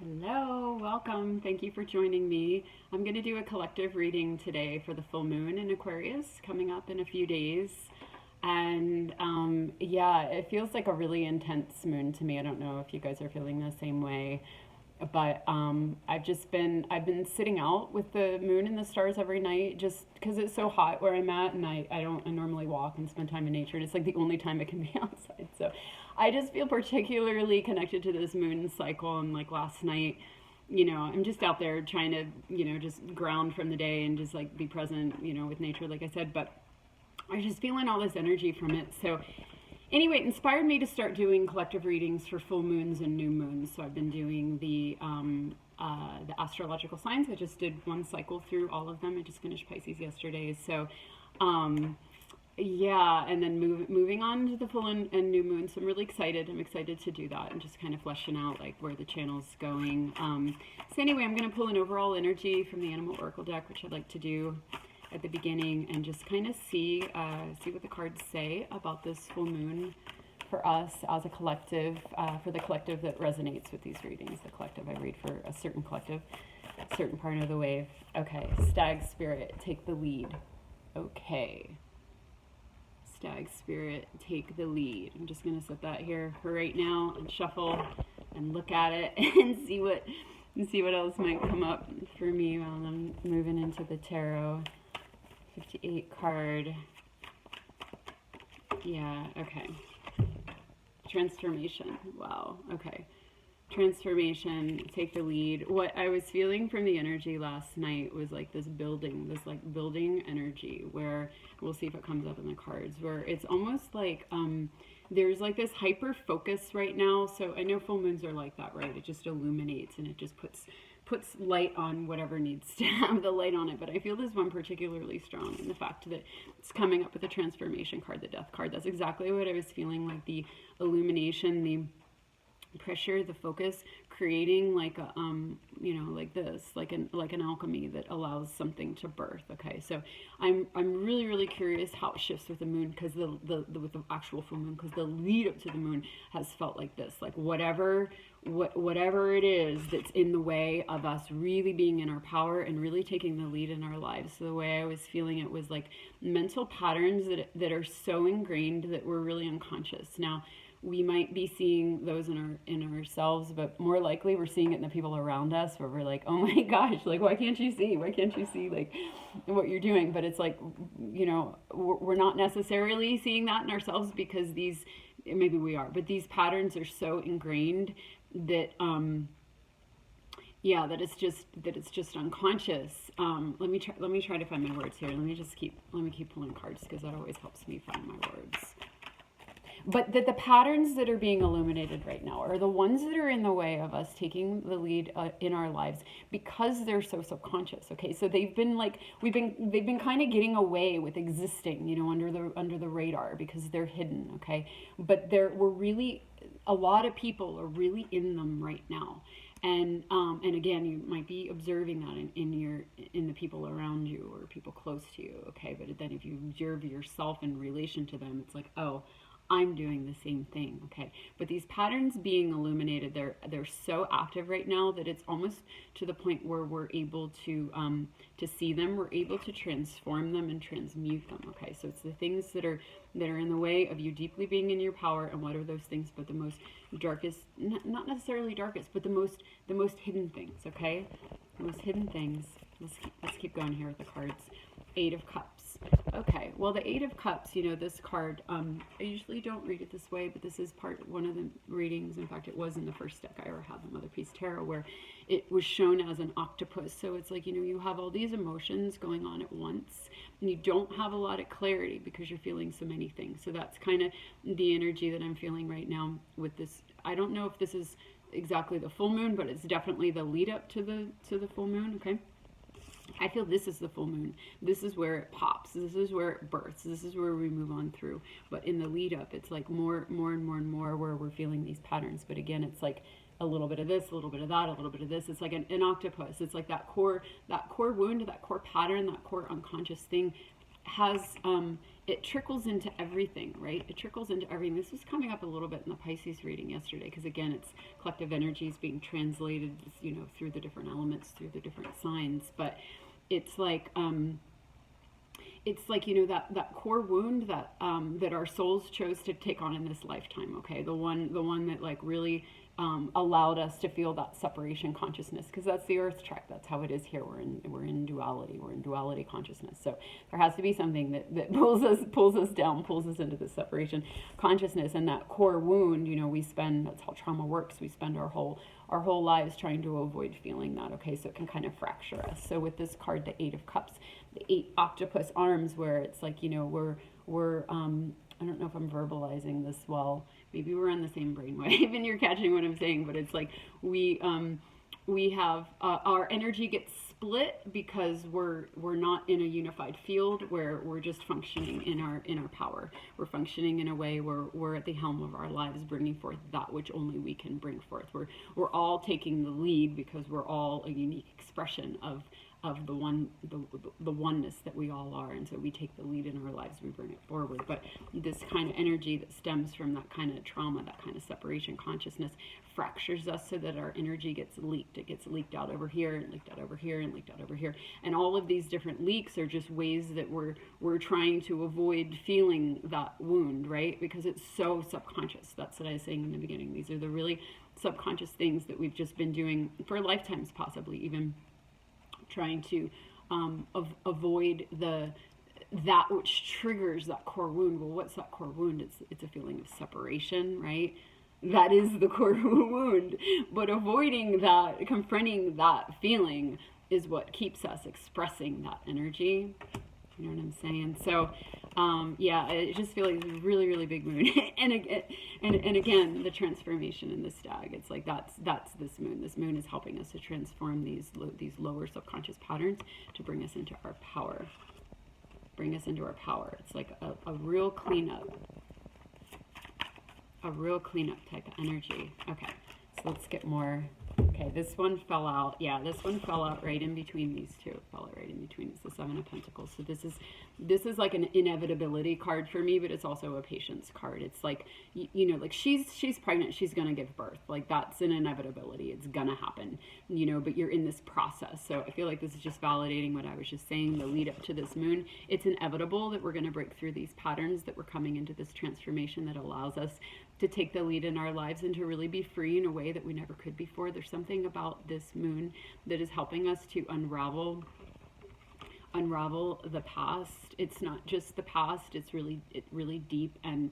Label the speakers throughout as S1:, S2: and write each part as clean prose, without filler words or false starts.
S1: Hello, welcome. Thank you for joining me. I'm going to do a collective reading today for the full moon in Aquarius coming up in a few days. And yeah, it feels like a really intense moon to me. I don't know if you guys are feeling the same way, but I've been sitting out with the moon and the stars every night just because it's so hot where I'm at, and I normally walk and spend time in nature, and it's like the only time I can be outside. So I just feel particularly connected to this moon cycle. And like last night, I'm just out there trying to, just ground from the day and just like be present, with nature, like I said. But I was just feeling all this energy from it. So anyway, it inspired me to start doing collective readings for full moons and new moons. So I've been doing the astrological signs. I just did one cycle through all of them. I just finished Pisces yesterday. So yeah, and then moving on to the full and new moon. So I'm really excited. I'm excited to do that and just kind of fleshing out like where the channel's going. So anyway, I'm going to pull an overall energy from the Animal Oracle deck, which I'd like to do at the beginning, and just kind of see what the cards say about this full moon for us as a collective, for the collective that resonates with these readings. The collective, I read for a certain collective, a certain part of the wave. Okay, Stag Spirit, take the lead. Okay. Stag Spirit, take the lead. I'm just going to set that here for right now and shuffle and look at it and see what else might come up for me while I'm moving into the tarot. 58 card. Yeah, okay. Transformation. Wow, okay. Transformation, take the lead. What I was feeling from the energy last night was like this building energy, where we'll see if it comes up in the cards, where it's almost like there's like this hyper focus right now. So I know full moons are like that, right? It just illuminates and it just puts light on whatever needs to have the light on it. But I feel this one particularly strong in the fact that it's coming up with the transformation card, the death card. That's exactly what I was feeling, like the illumination, the pressure, the focus, creating like a like this, like an alchemy that allows something to birth. Okay, so I'm really curious how it shifts with the moon, because with the actual full moon, because the lead up to the moon has felt like this, like whatever it is that's in the way of us really being in our power and really taking the lead in our lives. So the way I was feeling it was like mental patterns that are so ingrained that we're really unconscious. Now, we might be seeing those in ourselves, but more likely we're seeing it in the people around us, where we're like, oh my gosh, like why can't you see like what you're doing? But it's like, we're not necessarily seeing that in ourselves, because maybe we are, but these patterns are so ingrained that that it's just unconscious. Let me try to find my words here. Let me keep pulling cards, because that always helps me find my words. But that the patterns that are being illuminated right now are the ones that are in the way of us taking the lead in our lives, because they're so subconscious. Okay, so they've been kind of getting away with existing, under the radar, because they're hidden. Okay, but a lot of people are really in them right now. And again, you might be observing that in the people around you or people close to you. Okay, but then if you observe yourself in relation to them, it's like, oh, I'm doing the same thing. Okay, but these patterns being illuminated, they're so active right now that it's almost to the point where we're able to see them, we're able to transform them and transmute them. Okay, so it's the things that are in the way of you deeply being in your power. And what are those things but the most darkest, not necessarily darkest, but the most hidden things. Okay, the most hidden things. Let's keep going here with the cards. 8 of Cups. Okay, well, the 8 of Cups, this card, I usually don't read it this way, but this is one of the readings. In fact, it was in the first deck I ever had, the Mother Peace Tarot, where it was shown as an octopus. So it's like, you have all these emotions going on at once, and you don't have a lot of clarity because you're feeling so many things. So that's kind of the energy that I'm feeling right now with this. I don't know if this is exactly the full moon, but it's definitely the lead up to the full moon. Okay, I feel this is the full moon. This is where it pops. This is where it births. This is where we move on through. But in the lead up, it's like more and more where we're feeling these patterns. But again, it's like a little bit of this, a little bit of that, a little bit of this. It's like an octopus. It's like that core wound, that core pattern, that core unconscious thing has it trickles into everything, right? It trickles into everything. This was coming up a little bit in the Pisces reading yesterday, because again, it's collective energies being translated, you know, through the different elements, through the different signs. But it's like, you know, that core wound that that our souls chose to take on in this lifetime. Okay, the one that like really allowed us to feel that separation consciousness, because that's the earth track. That's how it is here. We're in duality. We're in duality consciousness. So there has to be something that pulls us down, pulls us into the separation consciousness. And that core wound, you know, that's how trauma works. We spend our whole lives trying to avoid feeling that. Okay, so it can kind of fracture us. So with this card, the 8 of Cups, the 8 octopus arms, where it's like, you know, we're I don't know if I'm verbalizing this well. Maybe we're on the same brainwave and you're catching what I'm saying, but it's like we have our energy gets split because we're not in a unified field where we're just functioning in our power. We're functioning in a way where we're at the helm of our lives, bringing forth that which only we can bring forth. We're all taking the lead because we're all a unique expression of the oneness that we all are, and so we take the lead in our lives, we bring it forward. But this kind of energy that stems from that kind of trauma, that kind of separation consciousness, fractures us so that our energy gets leaked. It gets leaked out over here, and leaked out over here, and leaked out over here. And all of these different leaks are just ways that we're trying to avoid feeling that wound, right? Because it's so subconscious. That's what I was saying in the beginning. These are the really subconscious things that we've just been doing for lifetimes, possibly even trying to avoid that which triggers that core wound. Well, what's that core wound? It's a feeling of separation, right? That is the core wound. But avoiding that, confronting that feeling, is what keeps us expressing that energy. You know what I'm saying? So, yeah, I just feel like it's a really, really big moon. and again, the transformation in the stag. It's like that's this moon. This moon is helping us to transform these lower subconscious patterns to bring us into our power. Bring us into our power. It's like a real cleanup. A real cleanup type of energy. Okay, so let's get more. Okay, this one fell out. Yeah, this one fell out right in between these two. It fell out right in between. It's the 7 of Pentacles. So this is like an inevitability card for me, but it's also a patience card. It's like, you know, like she's pregnant, she's gonna give birth. Like that's an inevitability. It's gonna happen, you know, but you're in this process. So I feel like this is just validating what I was just saying, the lead up to this moon. It's inevitable that we're gonna break through these patterns, that we're coming into this transformation that allows us to take the lead in our lives and to really be free in a way that we never could before. There's something about this moon that is helping us to unravel the past. It's not just the past, it's really deep and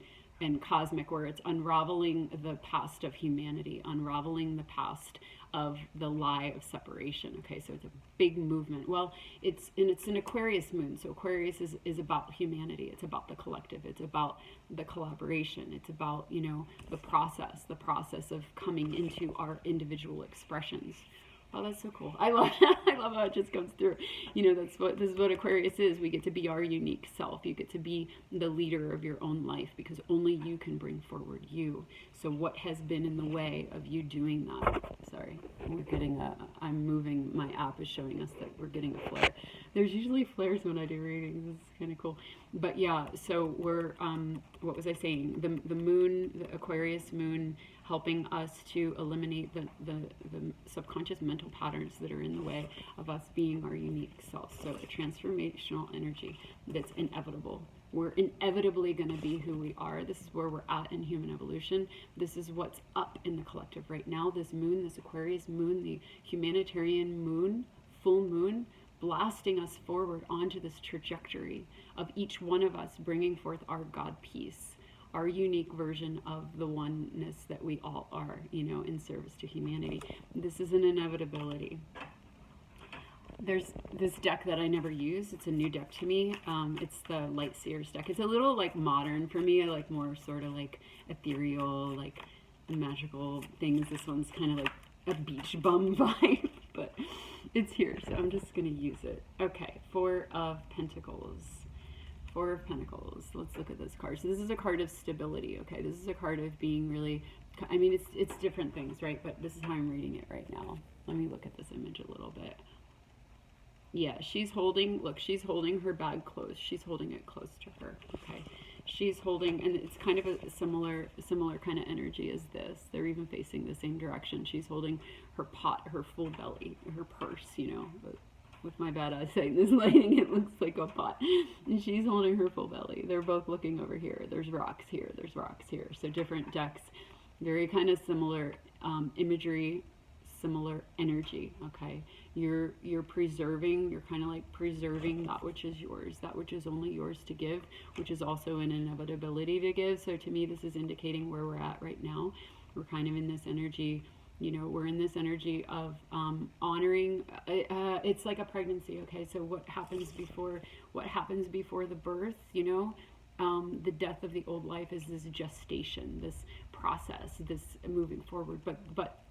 S1: cosmic, where it's unraveling the past of humanity, unraveling the past of the lie of separation. Okay, so it's a big movement. Well, it's an Aquarius moon, so Aquarius is about humanity. It's about the collective. It's about the collaboration. It's about, you know, the process of coming into our individual expressions. Oh, that's so cool. I love how it just comes through. You know, this is what Aquarius is. We get to be our unique self. You get to be the leader of your own life, because only you can bring forward you. So what has been in the way of you doing that? Sorry, I'm moving, my app is showing us that we're getting a flare. There's usually flares when I do readings. This is kind of cool. But yeah, so we're, what was I saying? The moon, the Aquarius moon, helping us to eliminate the subconscious mental patterns that are in the way of us being our unique self. So a transformational energy that's inevitable. We're inevitably going to be who we are. This is where we're at in human evolution. This is what's up in the collective right now. This moon, this Aquarius moon, the humanitarian moon, full moon, blasting us forward onto this trajectory of each one of us bringing forth our God peace, our unique version of the oneness that we all are, you know, in service to humanity. This is an inevitability. There's this deck that I never use. It's a new deck to me. It's the Light Seers deck. It's a little like modern for me. I like more sort of like ethereal, like magical things. This one's kind of like a beach bum vibe, but it's here, so I'm just going to use it. Okay, 4 of Pentacles. 4 of Pentacles. Let's look at this card. So this is a card of stability, okay? This is a card of being really, I mean, it's different things, right? But this is how I'm reading it right now. Let me look at this image a little bit. Yeah, she's holding, look, she's holding her bag close. She's holding it close to her. Okay. She's holding, and it's kind of a similar kind of energy as this. They're even facing the same direction. She's holding her pot, her full belly, her purse, you know, but with my bad eyesight in this lighting, it looks like a pot. And she's holding her full belly. They're both looking over here. There's rocks here. There's rocks here. So different decks, very kind of similar imagery, similar energy. Okay, you're preserving, you're kind of like preserving that which is yours, that which is only yours to give, which is also an inevitability to give. So to me, this is indicating where we're at right now. We're kind of in this energy, you know, we're in this energy of honoring. It's like a pregnancy. Okay, so what happens before the birth, you know, the death of the old life is this gestation, this process, this moving forward. But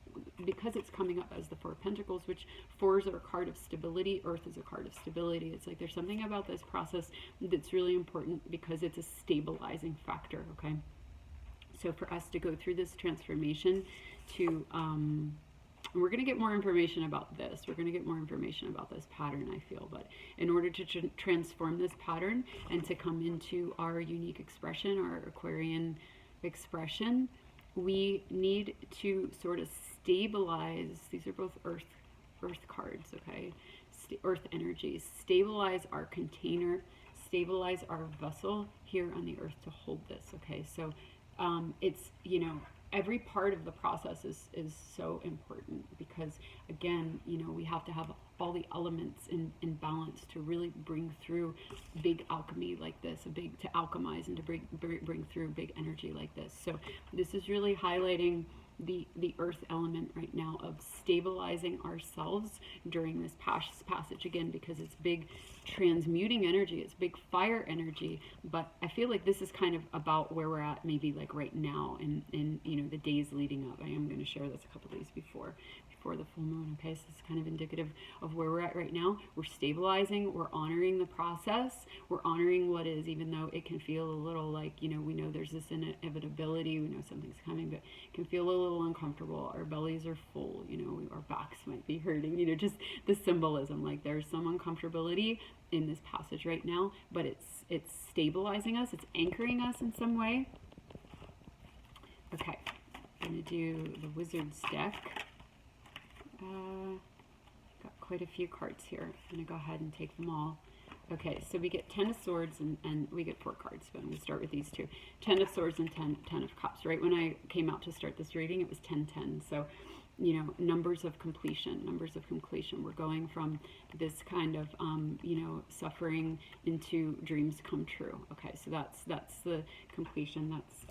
S1: because it's coming up as the Four of Pentacles, which fours are a card of stability, Earth is a card of stability. It's like there's something about this process that's really important because it's a stabilizing factor. Okay, so for us to go through this transformation, to we're going to get more information about this. We're going to get more information about this pattern, I feel. But in order to transform this pattern and to come into our unique expression, our Aquarian expression, we need to sort of stabilize. These are both earth cards, okay? Earth energies. Stabilize our container, stabilize our vessel here on the earth to hold this, okay? So it's, you know, every part of the process is so important because, again, you know, we have to have all the elements in balance to really bring through big alchemy like this, to alchemize and to bring through big energy like this. So this is really highlighting the earth element right now of stabilizing ourselves during this passage, again, because it's big transmuting energy, it's big fire energy. But I feel like this is kind of about where we're at, maybe like right now in you know, the days leading up. I am going to share this a couple days before the full moon. Okay, so it's kind of indicative of where we're at right now. We're stabilizing, we're honoring the process, we're honoring what is, even though it can feel a little like, you know, we know there's this inevitability, we know something's coming, but it can feel a little uncomfortable. Our bellies are full, you know, our backs might be hurting, you know, just the symbolism, like there's some uncomfortability in this passage right now, but it's stabilizing us, it's anchoring us in some way. Okay, I'm going to do the Wizard's deck. Got quite a few cards here. I'm going to go ahead and take them all. Okay, so we get 10 of Swords and we get 4 cards, but I'm going to start with these two. 10 of Swords and 10 of Cups. Right when I came out to start this reading, it was 10-10. So, you know, numbers of completion. We're going from this kind of, you know, suffering into dreams come true. Okay, so that's the completion. That's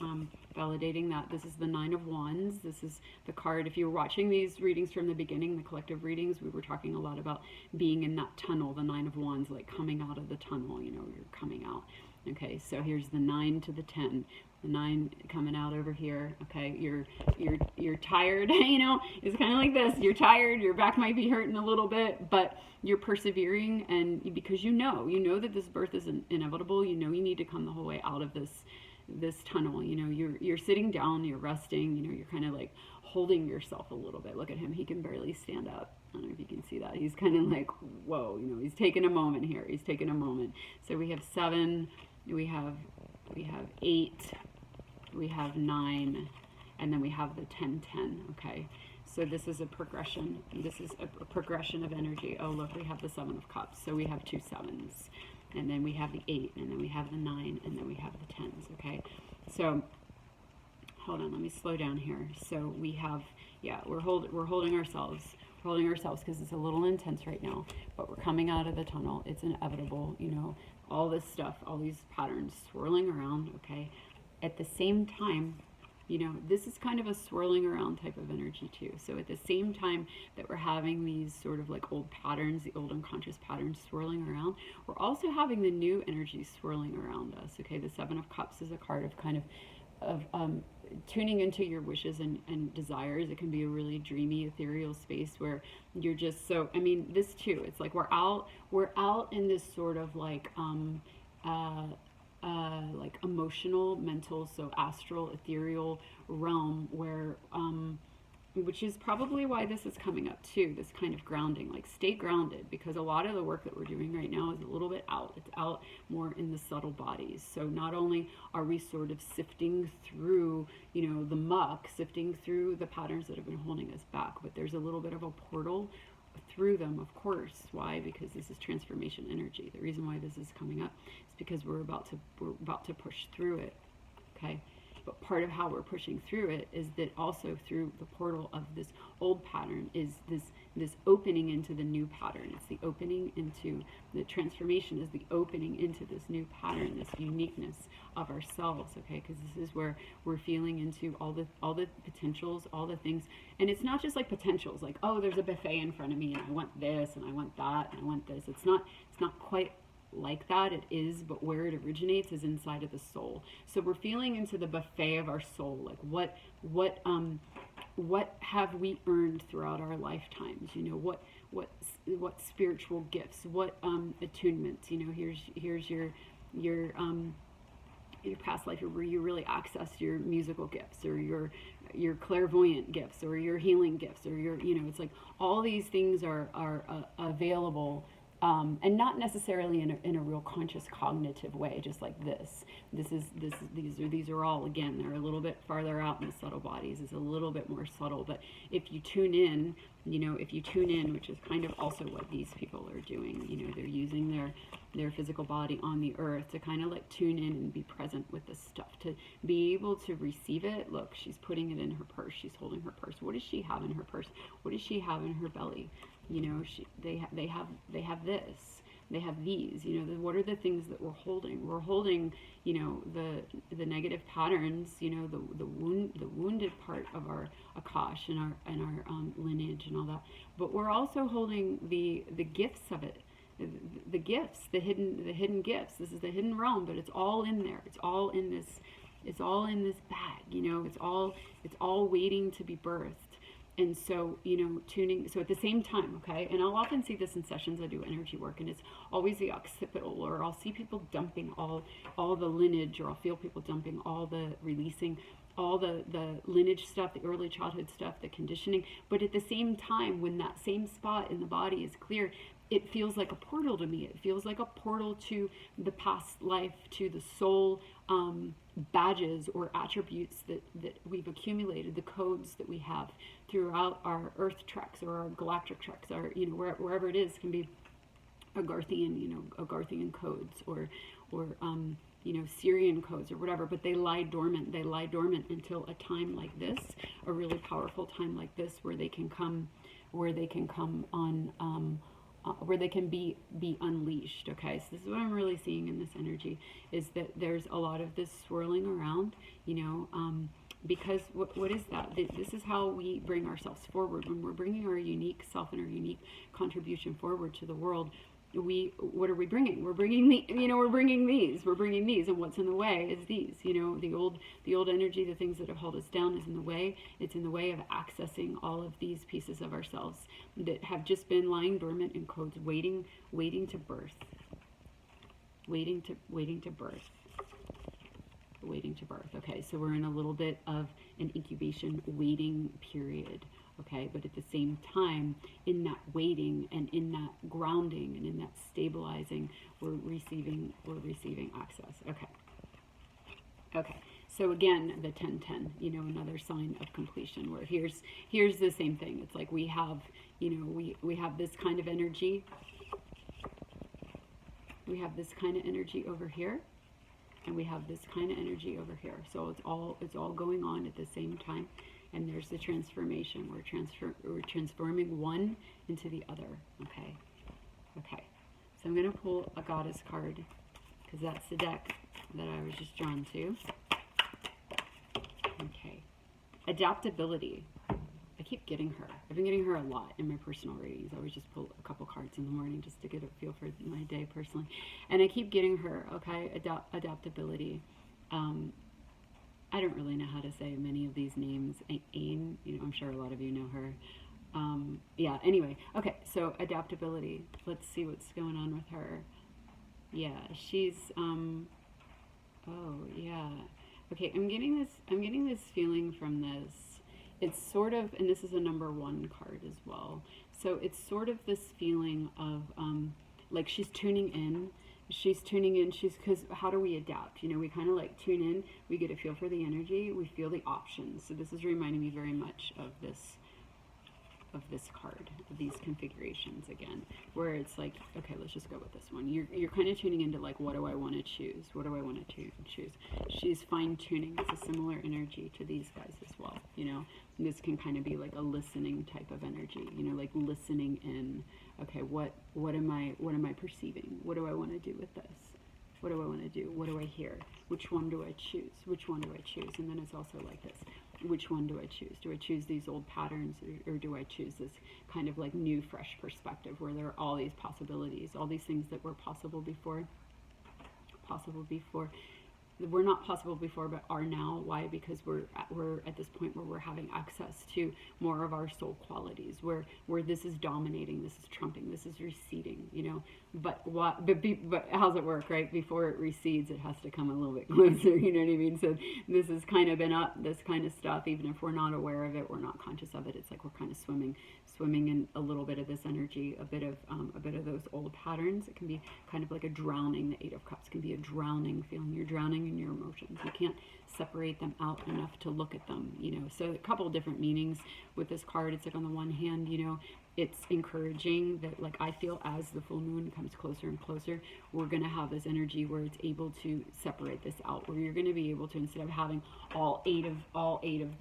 S1: validating that. This is the 9 of Wands. This is the card. If you were watching these readings from the beginning, the collective readings, we were talking a lot about being in that tunnel, the 9 of Wands, like coming out of the tunnel, you know, you're coming out. Okay, so here's the 9 to the 10. The 9 coming out over here. Okay, you're tired, you know, it's kind of like this. You're tired, your back might be hurting a little bit, but you're persevering, and because you know that this birth is inevitable, you know you need to come the whole way out of this tunnel. You know, you're sitting down, you're resting, you know, you're kind of like holding yourself a little bit. Look at him, he can barely stand up. I don't know if you can see that. He's kind of like, whoa, you know, he's taking a moment here. He's taking a moment. So we have 7, we have 8, we have 9, and then we have the 10-10. Okay, so this is a progression. This is a progression of energy. Oh, look, we have the 7 of Cups. So we have 2 7s, and then we have the 8, and then we have the 9, and then we have the 10s. Okay, so hold on, let me slow down here. So we have, yeah, we're holding ourselves. Holding ourselves because it's a little intense right now, but we're coming out of the tunnel. It's inevitable, you know, all this stuff, all these patterns swirling around. Okay, at the same time, you know, this is kind of a swirling around type of energy too. So at the same time that we're having these sort of like old patterns, the old unconscious patterns swirling around, we're also having the new energy swirling around us. Okay, the 7 of Cups is a card of kind of tuning into your wishes and desires. It can be a really dreamy, ethereal space where you're just so, I mean, this too, it's like we're out in this sort of like emotional, mental, so astral, ethereal realm where which is probably why this is coming up too, this kind of grounding, like stay grounded, because a lot of the work that we're doing right now is a little bit out. It's out more in the subtle bodies. So not only are we sort of sifting through, you know, the muck, sifting through the patterns that have been holding us back, but there's a little bit of a portal through them, of course. Why? Because this is transformation energy. The reason why this is coming up is because we're about to push through it. Okay? But part of how we're pushing through it is that also through the portal of this old pattern is this opening into the new pattern. It's the opening into the transformation, is the opening into this new pattern, this uniqueness of ourselves. Okay, because this is where we're feeling into all the potentials, all the things. And it's not just like potentials, like, oh, there's a buffet in front of me and I want this and I want that and I want this. It's not quite like that. It is, but where it originates is inside of the soul. So we're feeling into the buffet of our soul, like what have we earned throughout our lifetimes? You know, what spiritual gifts, what attunements. You know, here's your past life where you really accessed your musical gifts, or your clairvoyant gifts, or your healing gifts, or your, you know, it's like all these things are available. And not necessarily in a real conscious cognitive way, just like this. These are all, again, they're a little bit farther out in the subtle bodies. It's a little bit more subtle, but if you tune in, you know, which is kind of also what these people are doing, you know, they're using their physical body on the earth to kind of like tune in and be present with this stuff, to be able to receive it. Look, she's putting it in her purse. She's holding her purse. What does she have in her purse? What does she have in her belly? You know, they have this, they have these, you know, what are the things that we're holding? We're holding, you know, the negative patterns, you know, the wounded part of our Akash and our lineage and all that. But we're also holding the gifts of it, the gifts, the hidden gifts. This is the hidden realm, but it's all in there. It's all in this bag, you know, it's all waiting to be birthed. And so, you know, so at the same time, okay, and I'll often see this in sessions I do energy work, and it's always the occipital, or I'll see people dumping all the lineage, or I'll feel people dumping releasing all the lineage stuff, the early childhood stuff, the conditioning. But at the same time, when that same spot in the body is clear, it feels like a portal to me. It feels like a portal to the past life, to the soul badges or attributes that we've accumulated, the codes that we have throughout our earth treks or our galactic treks, or, you know, wherever it is, can be Agarthian, you know, Agarthian codes, or you know, Syrian codes or whatever, but they lie dormant. They lie dormant until a time like this, a really powerful time like this, where they can come on, where they can be unleashed. Okay, so this is what I'm really seeing in this energy, is that there's a lot of this swirling around, you know, because what is that? This is how we bring ourselves forward. When we're bringing our unique self and our unique contribution forward to the world, what are we bringing? We're bringing we're bringing these, and what's in the way is these, you know, the old energy, the things that have held us down is in the way. It's in the way of accessing all of these pieces of ourselves that have just been lying dormant in codes, waiting to birth, waiting to birth. Okay, so we're in a little bit of an incubation waiting period. Okay, but at the same time, in that waiting and in that grounding and in that stabilizing, we're receiving access. Okay. So again, the 10-10, you know, another sign of completion, where here's the same thing. It's like we have, you know, we have this kind of energy. We have this kind of energy over here, and we have this kind of energy over here. So it's all going on at the same time. And there's the transformation. We're transforming one into the other. Okay. So I'm going to pull a goddess card, because that's the deck that I was just drawn to. Okay. Adaptability. I keep getting her. I've been getting her a lot in my personal readings. I always just pull a couple cards in the morning just to get a feel for my day personally. And I keep getting her. Okay. Adaptability. I don't really know how to say many of these names. Ain, you know, I'm sure a lot of you know her. Yeah, anyway. Okay, so adaptability. Let's see what's going on with her. Yeah, she's, oh, yeah. Okay, I'm getting this feeling from this, it's sort of, and this is a number 1 card as well. So it's sort of this feeling of like she's tuning in. Because how do we adapt? You know, we kind of like tune in, we get a feel for the energy, we feel the options. So this is reminding me very much of this card, of these configurations again, where it's like, okay, let's just go with this one. You're kind of tuning into like, what do I want to choose? What do I want to choose? She's fine tuning. It's a similar energy to these guys as well. You know, this can kind of be like a listening type of energy. You know, like listening in. Okay, what am I perceiving? What do I want to do with this? What do I want to do? What do I hear? Which one do I choose? Which one do I choose? And then it's also like this. Which one do I choose? Do I choose these old patterns, or do I choose this kind of like new, fresh perspective where there are all these possibilities, all these things that were possible before? We're not possible before, but are now. Why? Because we're at this point where we're having access to more of our soul qualities, where this is dominating, this is trumping, this is receding, you know. But how's it work, right? Before it recedes, it has to come a little bit closer, you know what I mean? So this has kind of been up, this kind of stuff, even if we're not aware of it, we're not conscious of it. It's like we're kind of swimming in a little bit of this energy, a bit of those old patterns. It can be kind of like a drowning. The 8 of Cups can be a drowning feeling. You're drowning in your emotions. You can't separate them out enough to look at them, you know. So a couple of different meanings with this card. It's like, on the one hand, you know, it's encouraging that, like, I feel as the full moon comes closer and closer, we're going to have this energy where it's able to separate this out, where you're going to be able to, instead of having all eight of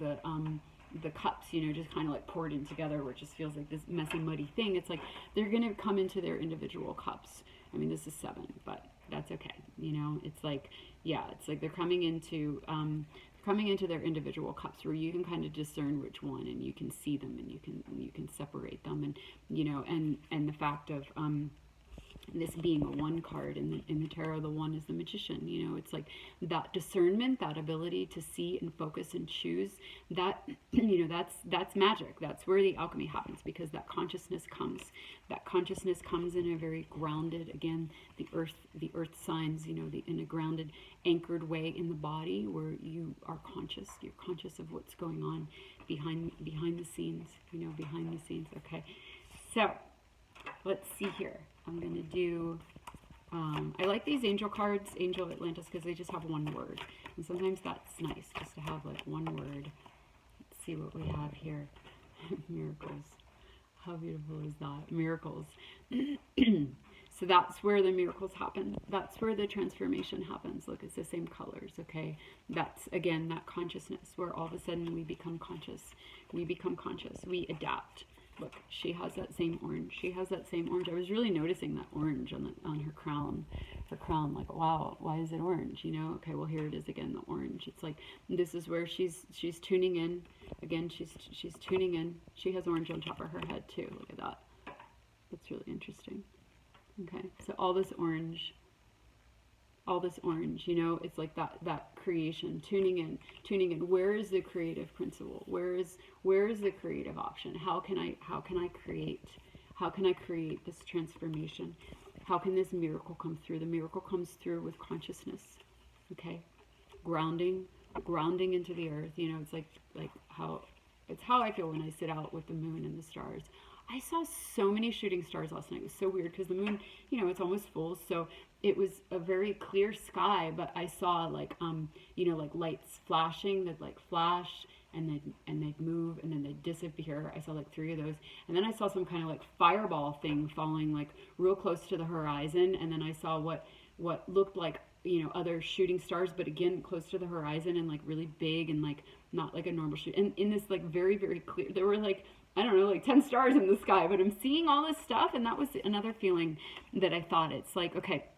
S1: the cups, you know, just kind of like poured in together, where it just feels like this messy, muddy thing. It's like they're going to come into their individual cups. I mean, this is 7, but that's okay. You know, it's like, yeah, it's like they're coming into their individual cups, where you can kind of discern which one, and you can see them, and you can separate them, and you know, and the fact of this being a 1 card in the tarot, the 1 is the Magician. You know, it's like that discernment, that ability to see and focus and choose. That, you know, that's magic. That's where the alchemy happens, because that consciousness comes. That consciousness comes in a very grounded, again, the earth signs. You know, in a grounded, anchored way in the body, where you are conscious. You're conscious of what's going on behind the scenes. You know, behind the scenes. Okay, so let's see here. I'm going to do, I like these angel cards, Angel of Atlantis, because they just have 1 word. And sometimes that's nice, just to have like 1 word. Let's see what we have here. Miracles. How beautiful is that? Miracles. So that's where the miracles happen. That's where the transformation happens. Look, it's the same colors, okay? That's, again, that consciousness, where all of a sudden we become conscious. We become conscious. We adapt. Look, she has that same orange. She has that same orange. I was really noticing that orange on her crown. Her crown, like, wow, why is it orange? You know? Okay, well, here it is again, the orange. It's like, this is where she's tuning in. Again, she's tuning in. She has orange on top of her head too. Look at that. That's really interesting. Okay, so all this orange, you know, it's like that creation, tuning in. Where is the creative principle? Where is the creative option? How can I create this transformation? How can this miracle come through? The miracle comes through with consciousness. Okay, grounding into the earth. You know, it's like how I feel when I sit out with the moon and the stars. I saw so many shooting stars last night. It was so weird, because the moon, you know, it's almost full, so it was a very clear sky, but I saw like, you know, like lights flashing that like flash, and they'd move, and then they'd disappear. I saw like 3 of those, and then I saw some kind of like fireball thing falling like real close to the horizon, and then I saw what looked like, you know, other shooting stars, but again close to the horizon, and like really big, and like not like a normal shoot. And in this like very, very clear, there were like, I don't know, like 10 stars in the sky, but I'm seeing all this stuff, and that was another feeling that I thought, it's like, okay,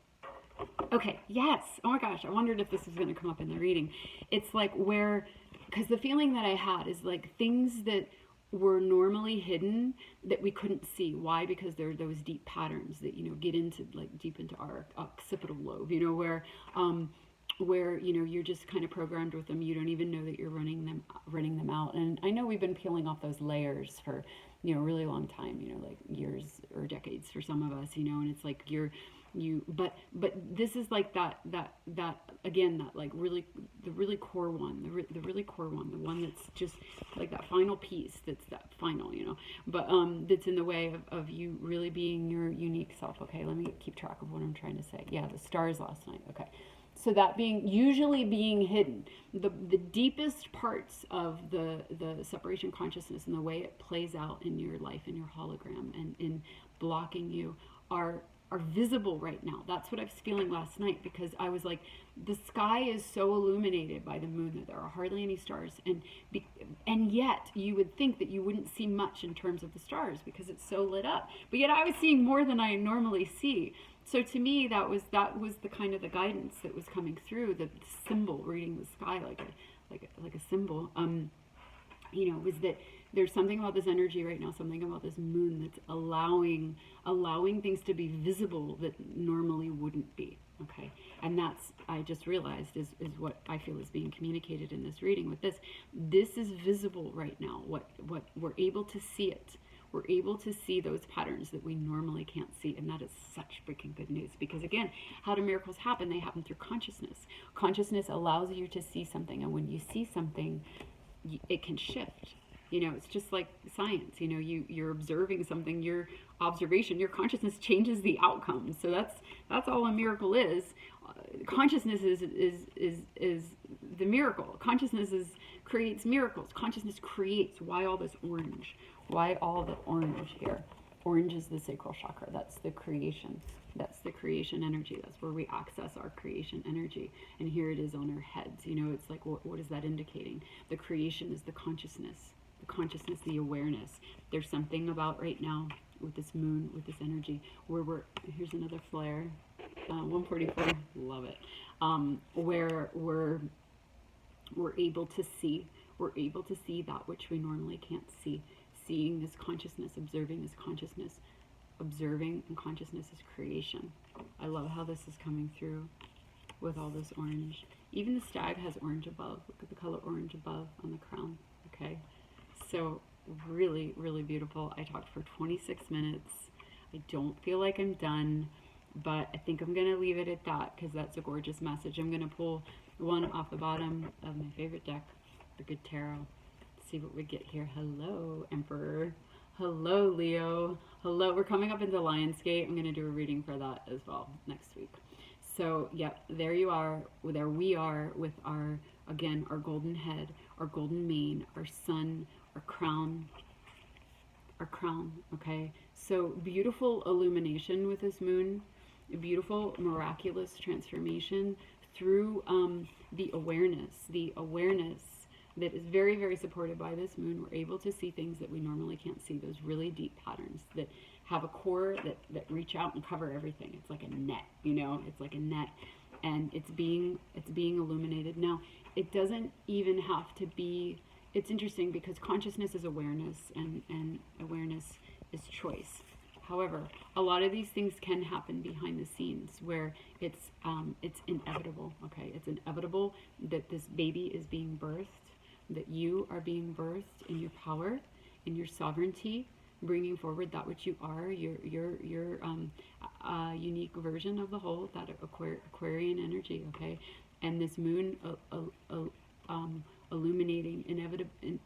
S1: yes, oh my gosh, I wondered if this was going to come up in the reading. It's like where, because the feeling that I had is like things that were normally hidden that we couldn't see. Why? Because there are those deep patterns that, you know, get into like deep into our occipital lobe, you know, where you know, you're just kind of programmed with them. You don't even know that you're running them out. And I know we've been peeling off those layers for, you know, a really long time, you know, like years or decades for some of us, you know. And it's like but this is like that again, that like really the really core one, the really core one, the one that's just like that final piece, that's that final, but that's in the way of you really being your unique self. Okay, let me keep track of what I'm trying to say. Yeah, the stars last night. Okay. So that usually being hidden, the deepest parts of the separation consciousness and the way it plays out in your life, in your hologram, and in blocking you are visible right now. That's what I was feeling last night, because I was like, the sky is so illuminated by the moon that there are hardly any stars, and yet you would think that you wouldn't see much in terms of the stars because it's so lit up, but yet I was seeing more than I normally see. So to me, that was the kind of the guidance that was coming through, the symbol, reading the sky like a symbol. Was that there's something about this energy right now, something about this moon that's allowing things to be visible that normally wouldn't be. Okay, and that's, I just realized, is what I feel is being communicated in this reading with this. This is visible right now. What we're able to see it. We're able to see those patterns that we normally can't see, and that is such freaking good news, because again, how do miracles happen? They happen through consciousness. Consciousness allows you to see something, and when you see something, it can shift. It's just like science. You're observing something, your observation, your consciousness changes the outcome. So that's all a miracle is. Consciousness is the miracle. Consciousness creates miracles. Consciousness creates. Why all this orange? Why all the orange here? Orange is the sacral chakra. That's the creation. That's the creation energy. That's where we access our creation energy. And here it is on our heads. It's like, what is that indicating? The creation is the consciousness. The consciousness, the awareness. There's something about right now with this moon, with this energy, where here's another flare. 144, love it. Where we're able to see. We're able to see that which we normally can't see. Seeing this consciousness, observing this consciousness. Observing and consciousness is creation. I love how this is coming through with all this orange. Even the stag has orange above. Look at the color orange above on the crown. Okay, so really, really beautiful. I talked for 26 minutes. I don't feel like I'm done, but I think I'm going to leave it at that, because that's a gorgeous message. I'm going to pull one off the bottom of my favorite deck, the Good Tarot. See what we get here. Hello, Emperor. Hello, Leo. Hello. We're coming up into Lionsgate. I'm going to do a reading for that as well next week. So, yep, there you are. There we are with our golden head, our golden mane, our sun, our crown, okay? So, beautiful illumination with this moon, a beautiful, miraculous transformation through the awareness that is very, very supported by this moon. We're able to see things that we normally can't see, those really deep patterns that have a core that reach out and cover everything. It's like a net, it's like a net, and it's being illuminated. Now, it doesn't even have to be, it's interesting because consciousness is awareness, and awareness is choice. However, a lot of these things can happen behind the scenes where it's inevitable, okay? It's inevitable that this baby is being birthed, that you are being birthed in your power, in your sovereignty, bringing forward that which you are, your unique version of the whole, that Aquarian energy, okay? And this moon illuminating,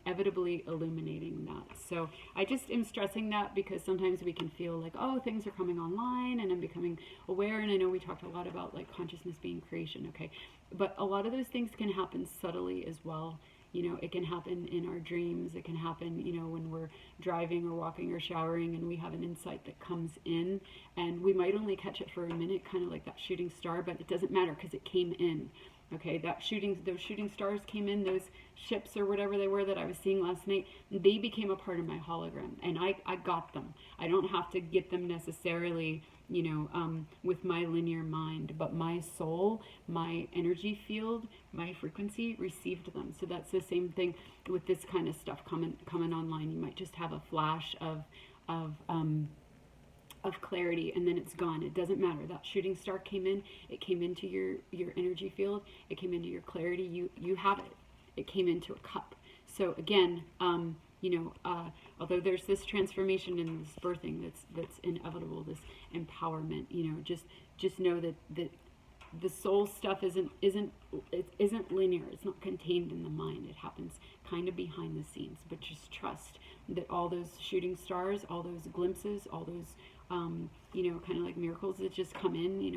S1: inevitably illuminating that. So I just am stressing that because sometimes we can feel like, oh, things are coming online and I'm becoming aware. And I know we talked a lot about like consciousness being creation, okay? But a lot of those things can happen subtly as well. It can happen in our dreams. It can happen, when we're driving or walking or showering and we have an insight that comes in and we might only catch it for a minute, kind of like that shooting star, but it doesn't matter because it came in. Okay, those shooting stars came in, those ships or whatever they were that I was seeing last night, they became a part of my hologram, and I got them. I don't have to get them necessarily, with my linear mind, but my soul, my energy field, my frequency received them. So that's the same thing with this kind of stuff coming online. You might just have a flash of clarity, and then it's gone. It doesn't matter. That shooting star came in, it came into your energy field, it came into your clarity, you have it. It came into a cup. So again, although there's this transformation and this birthing that's inevitable, this empowerment, just know that the soul stuff isn't linear. It's not contained in the mind. It happens kind of behind the scenes. But just trust that all those shooting stars, all those glimpses, all those kind of like miracles that just come in,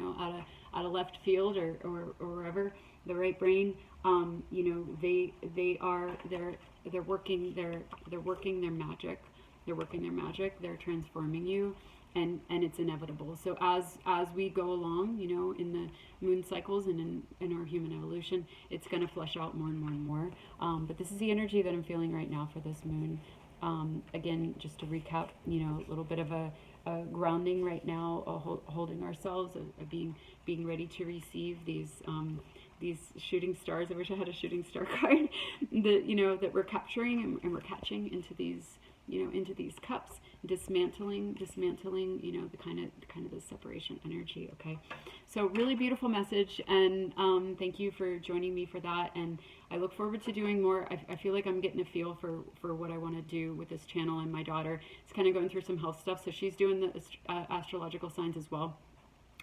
S1: out of left field or wherever, the right brain, they're working their magic. They're working their magic. They're transforming you. And it's inevitable. So as we go along, in the moon cycles and in our human evolution, it's going to flesh out more and more and more. But this is the energy that I'm feeling right now for this moon. Again, just to recap, a little bit of a grounding right now, holding ourselves, being ready to receive these shooting stars. I wish I had a shooting star card that we're capturing and we're catching into these cups, dismantling, the kind of the separation energy. Okay, so really beautiful message, and thank you for joining me for that. And I look forward to doing more. I feel like I'm getting a feel for what I want to do with this channel, and my daughter is kind of going through some health stuff, so she's doing the astrological signs as well.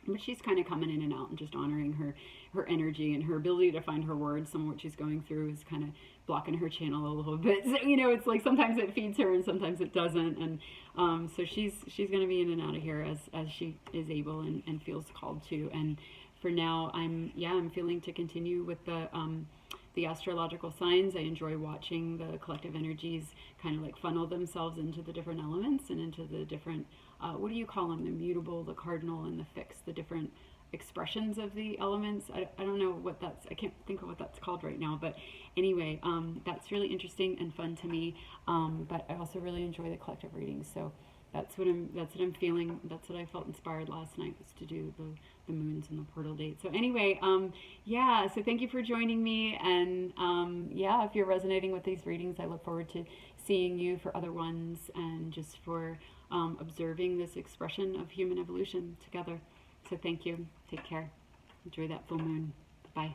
S1: But she's kind of coming in and out and just honoring her energy and her ability to find her words. Some of what she's going through is kind of blocking her channel a little bit. So, it's like sometimes it feeds her and sometimes it doesn't. And so she's going to be in and out of here as she is able and feels called to. And for now, I'm feeling to continue with the astrological signs. I enjoy watching the collective energies kind of like funnel themselves into the different elements and into the different, what do you call them? The mutable, the cardinal, and the fixed, the different expressions of the elements. I don't know what I can't think of what that's called right now, but anyway, that's really interesting and fun to me. But I also really enjoy the collective readings. So that's what I'm feeling. That's what I felt inspired last night, was to do the moons and the portal date. So anyway, so thank you for joining me. And if you're resonating with these readings, I look forward to seeing you for other ones, and just for observing this expression of human evolution together. So thank you. Take care. Enjoy that full moon. Bye.